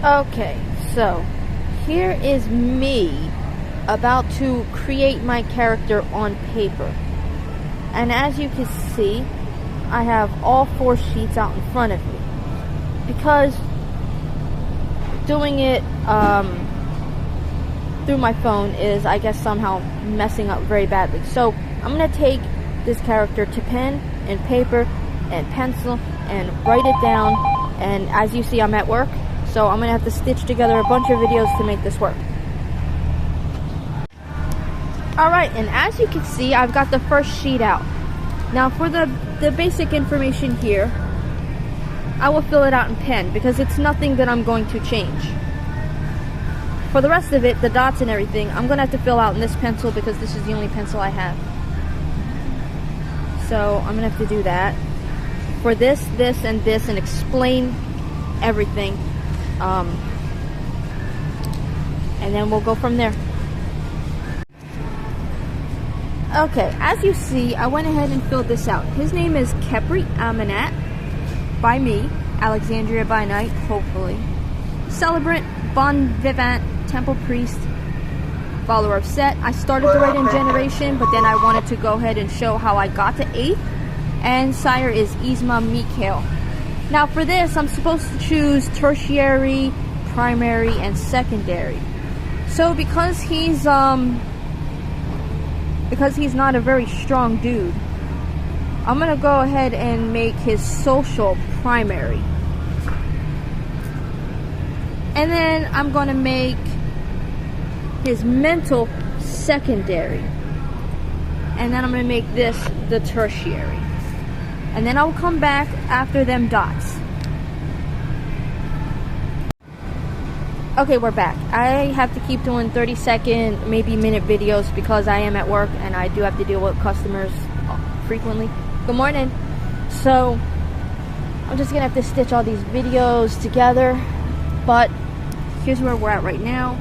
Okay, so here is me about to create my character on paper. And as you can see, I have all 4 sheets out in front of me. Because doing it through my phone is, I guess, somehow messing up very badly. So I'm going to take this character to pen and paper and pencil and write it down. And as you see, I'm at work. So I'm going to have to stitch together a bunch of videos to make this work. Alright, and as you can see, I've got the first sheet out. Now for the basic information here, I will fill it out in pen because it's nothing that I'm going to change. For the rest of it, the dots and everything, I'm going to have to fill out in this pencil because this is the only pencil I have. So I'm going to have to do that. For this, and this, and explain everything. And then we'll go from there. Okay, as you see, I went ahead and filled this out. His name is Khepri Amenemhat, by me, Alexandria by night, hopefully. Celebrant, bon vivant, temple priest, follower of Set. I started to write in generation, but then I wanted to go ahead and show how I got to 8th. And sire is Isma Mikhail. Now for this, I'm supposed to choose tertiary, primary, and secondary. So because he's not a very strong dude, I'm gonna go ahead and make his social primary. And then I'm gonna make his mental secondary. And then I'm gonna make this the tertiary. And then I'll come back after them dots. Okay, we're back. I have to keep doing 30-second, maybe minute videos because I am at work and I do have to deal with customers frequently. Good morning. So, I'm just gonna have to stitch all these videos together. But, here's where we're at right now.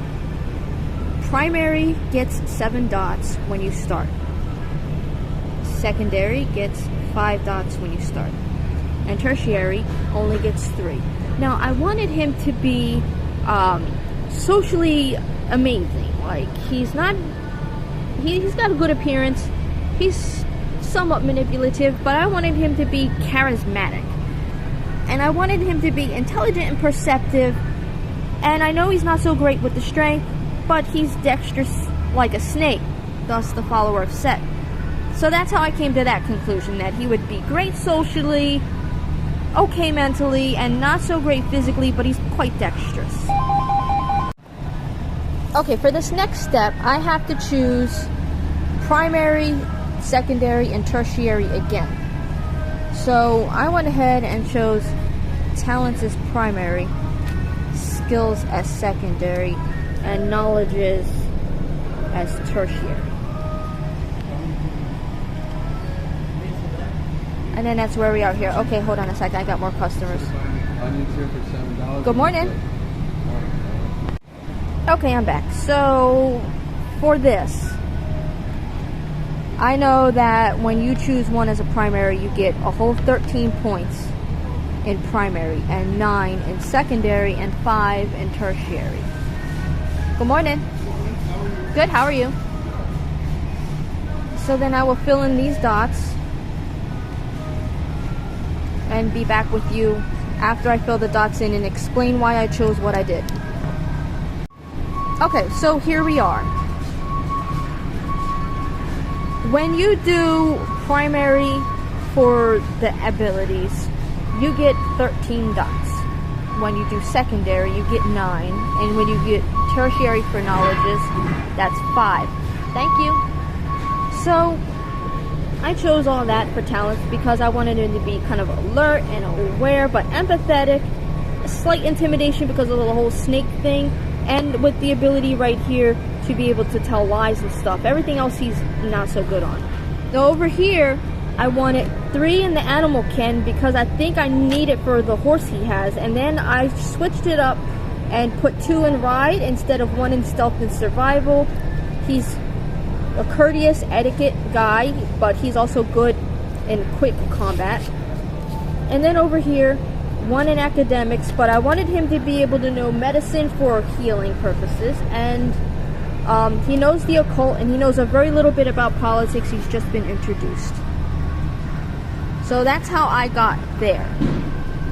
Primary gets 7 dots when you start. Secondary gets 5 dots when you start. And tertiary only gets 3. Now, I wanted him to be socially amazing. Like, he's got a good appearance. He's somewhat manipulative, but I wanted him to be charismatic. And I wanted him to be intelligent and perceptive. And I know he's not so great with the strength, but he's dexterous like a snake, thus the follower of Set. So that's how I came to that conclusion, that he would be great socially, okay mentally, and not so great physically, but he's quite dexterous. Okay, for this next step, I have to choose primary, secondary, and tertiary again. So I went ahead and chose talents as primary, skills as secondary, and knowledges as tertiary. And then that's where we are here. Okay, hold on a second. I got more customers. Good morning. Okay, I'm back. So, for this, I know that when you choose one as a primary, you get a whole 13 points in primary, and 9 in secondary, and 5 in tertiary. Good morning. Good, how are you? So then I will fill in these dots and be back with you after I fill the dots in and explain why I chose what I did. Okay, so here we are. When you do primary for the abilities, you get 13 dots. When you do secondary, you get 9. And when you get tertiary for knowledges, that's 5. Thank you. So, I chose all that for talents because I wanted him to be kind of alert and aware, but empathetic, a slight intimidation because of the whole snake thing, and with the ability right here to be able to tell lies and stuff. Everything else he's not so good on. Now over here, I wanted 3 in the animal ken because I think I need it for the horse he has, and then I switched it up and put 2 in ride instead of 1 in stealth and survival. He's a courteous etiquette guy, but he's also good in quick combat. And then over here, 1 in academics, but I wanted him to be able to know medicine for healing purposes, and he knows the occult, and he knows a very little bit about politics. He's just been introduced. So that's how I got there.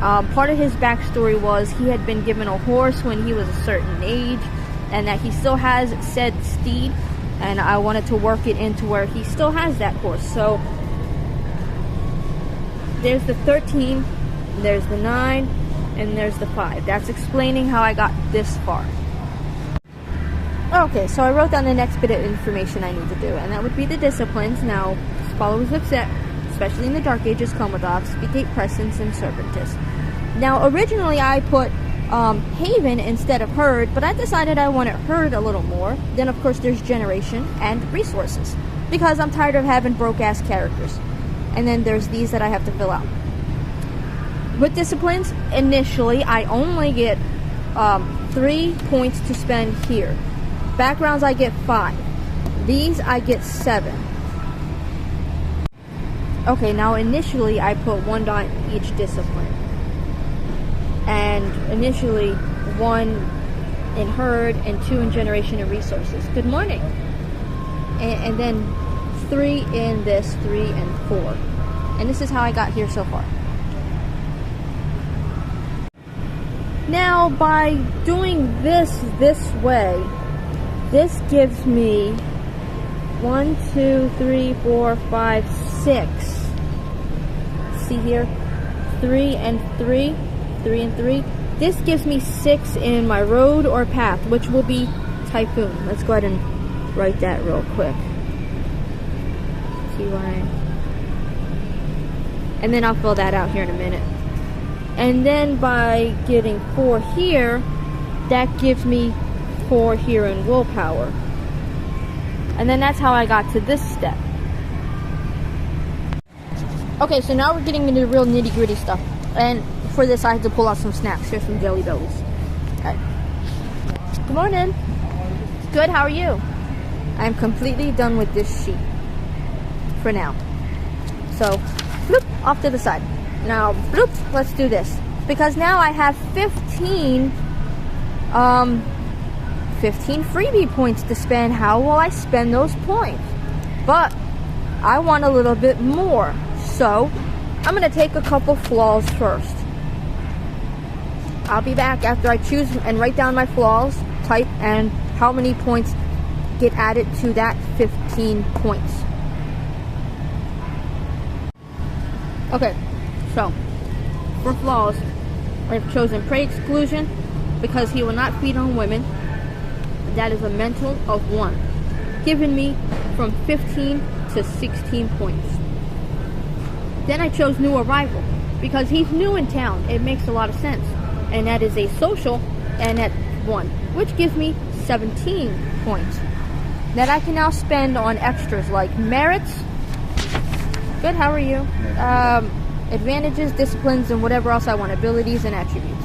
Part of his backstory was he had been given a horse when he was a certain age, and that he still has said steed, and I wanted to work it into where he still has that horse. So there's the 13, there's the 9, and there's the 5. That's explaining how I got this far. Okay, so I wrote down the next bit of information I need to do, and that would be the disciplines. Now, followers of Set, especially in the Dark Ages, come with Obfuscate, Presence, and Serpentis. Now, originally I put Haven instead of Herd, but I decided I wanted Herd a little more. Then, of course, there's Generation and Resources, because I'm tired of having broke-ass characters. And then there's these that I have to fill out. With disciplines, initially, I only get 3 points to spend here. Backgrounds, I get 5. These, I get 7. Okay, now initially, I put 1 dot in each discipline. And initially, 1 in Herd and 2 in Generation and Resources. Good morning. And then 3 in this, 3 and 4. And this is how I got here so far. Now, by doing this way, this gives me 1, 2, 3, 4, 5, 6. See here? 3 and 3. 3 and 3. This gives me 6 in my road or path, which will be Typhoon. Let's go ahead and write that real quick. TY. And then I'll fill that out here in a minute. And then by getting 4 here, that gives me 4 here in willpower. And then that's how I got to this step. Okay, so now we're getting into the real nitty-gritty stuff. And for this, I had to pull out some snacks. Here's some Jelly Bellies. Okay. Good morning. Good, how are you? I'm completely done with this sheet. For now. So, bloop, off to the side. Now, bloop, let's do this. Because now I have 15 freebie points to spend. How will I spend those points? But I want a little bit more. So, I'm going to take a couple flaws first. I'll be back after I choose and write down my flaws, type, and how many points get added to that 15 points. Okay, so, for flaws, I've chosen Prey Exclusion because he will not feed on women. That is a mental of 1, giving me from 15 to 16 points. Then I chose New Arrival because he's new in town. It makes a lot of sense. And that is a social and at 1, which gives me 17 points that I can now spend on extras like merits. Good, how are you? Advantages, disciplines, and whatever else I want, abilities and attributes.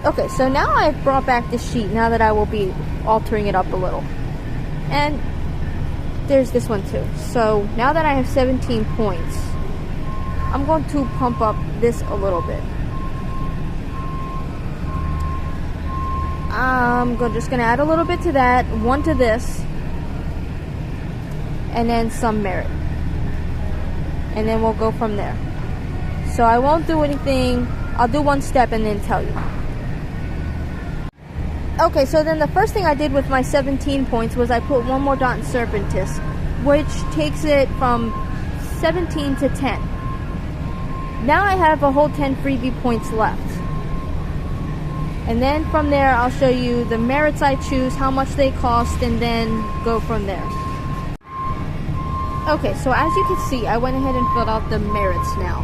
Okay, so now I've brought back this sheet now that I will be altering it up a little. And there's this one too. So now that I have 17 points, I'm going to pump up this a little bit. I'm just going to add a little bit to that, 1 to this, and then some merit. And then we'll go from there. So I won't do anything, I'll do 1 step and then tell you. Okay, so then the first thing I did with my 17 points was I put 1 more dot in Serpentis, which takes it from 17 to 10. Now I have a whole 10 freebie points left. And then from there, I'll show you the merits I choose, how much they cost, and then go from there. Okay, so as you can see, I went ahead and filled out the merits now.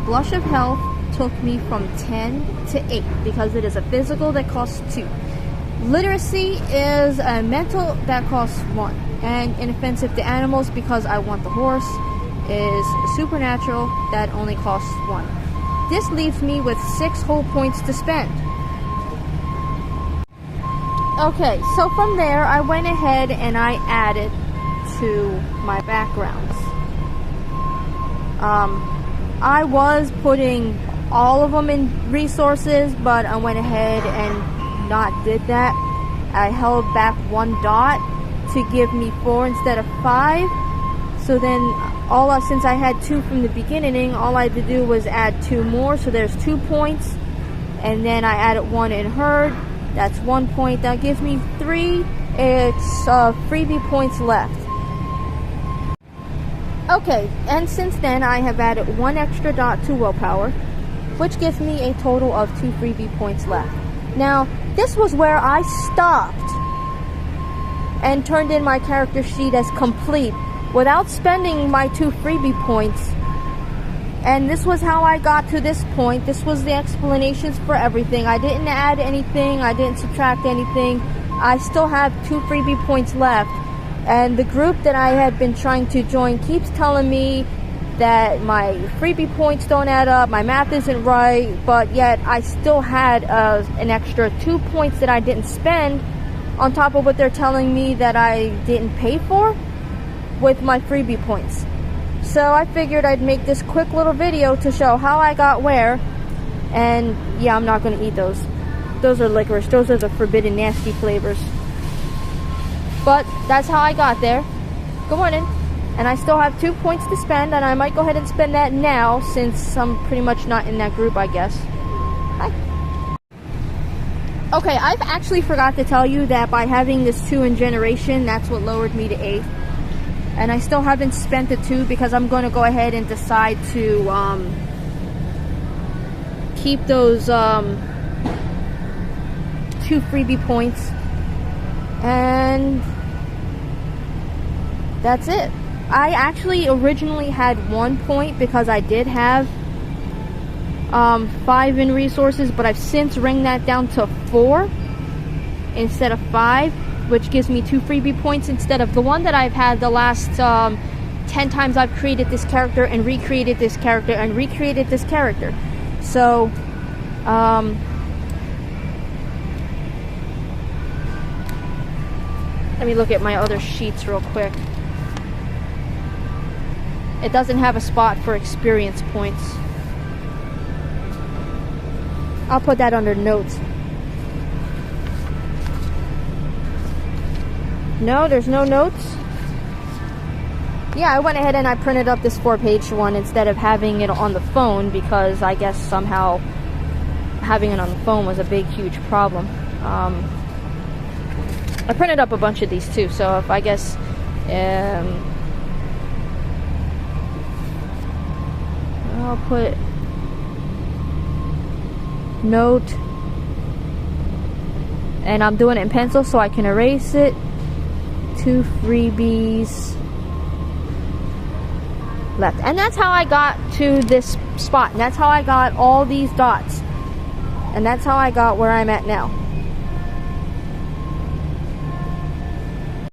Blush of Health took me from 10 to 8 because it is a physical that costs 2. Literacy is a mental that costs 1. And inoffensive to animals because I want the horse is supernatural that only costs 1. This leaves me with 6 whole points to spend. Okay, so from there, I went ahead and I added to my backgrounds. I was putting all of them in resources, but I went ahead and not did that. I held back 1 dot to give me 4 instead of 5. So then since I had 2 from the beginning, all I had to do was add 2 more. So there's 2 points. And then I added 1 in herd. That's 1 point. That gives me 3. It's freebie points left. Okay, and since then I have added 1 extra dot to willpower, which gives me a total of 2 freebie points left. Now, this was where I stopped and turned in my character sheet as complete without spending my 2 freebie points. And this was how I got to this point. This was the explanations for everything. I didn't add anything. I didn't subtract anything. I still have 2 freebie points left. And the group that I had been trying to join keeps telling me that my freebie points don't add up, my math isn't right, but yet I still had an extra 2 points that I didn't spend on top of what they're telling me that I didn't pay for with my freebie points. So I figured I'd make this quick little video to show how I got where. And yeah, I'm not going to eat those. Those are licorice. Those are the forbidden nasty flavors. But that's how I got there. Good morning. And I still have 2 points to spend, and I might go ahead and spend that now since I'm pretty much not in that group, I guess. Hi. Okay, I've actually forgot to tell you that by having this 2 in generation, that's what lowered me to 8. And I still haven't spent the 2 because I'm going to go ahead and decide to keep those 2 freebie points. And that's it. I actually originally had 1 point because I did have 5 in resources, but I've since ringed that down to 4 instead of 5, which gives me 2 freebie points instead of the one that I've had the last 10 times I've created this character and recreated this character and recreated this character. So let me look at my other sheets real quick. It doesn't have a spot for experience points. I'll put that under notes. No, there's no notes. Yeah, I went ahead and I printed up this 4-page one instead of having it on the phone because I guess somehow having it on the phone was a big, huge problem. I printed up a bunch of these too, so if I guess I'll put note, and I'm doing it in pencil so I can erase it. 2 freebies left, and that's how I got to this spot, and that's how I got all these dots, and that's how I got where I'm at now.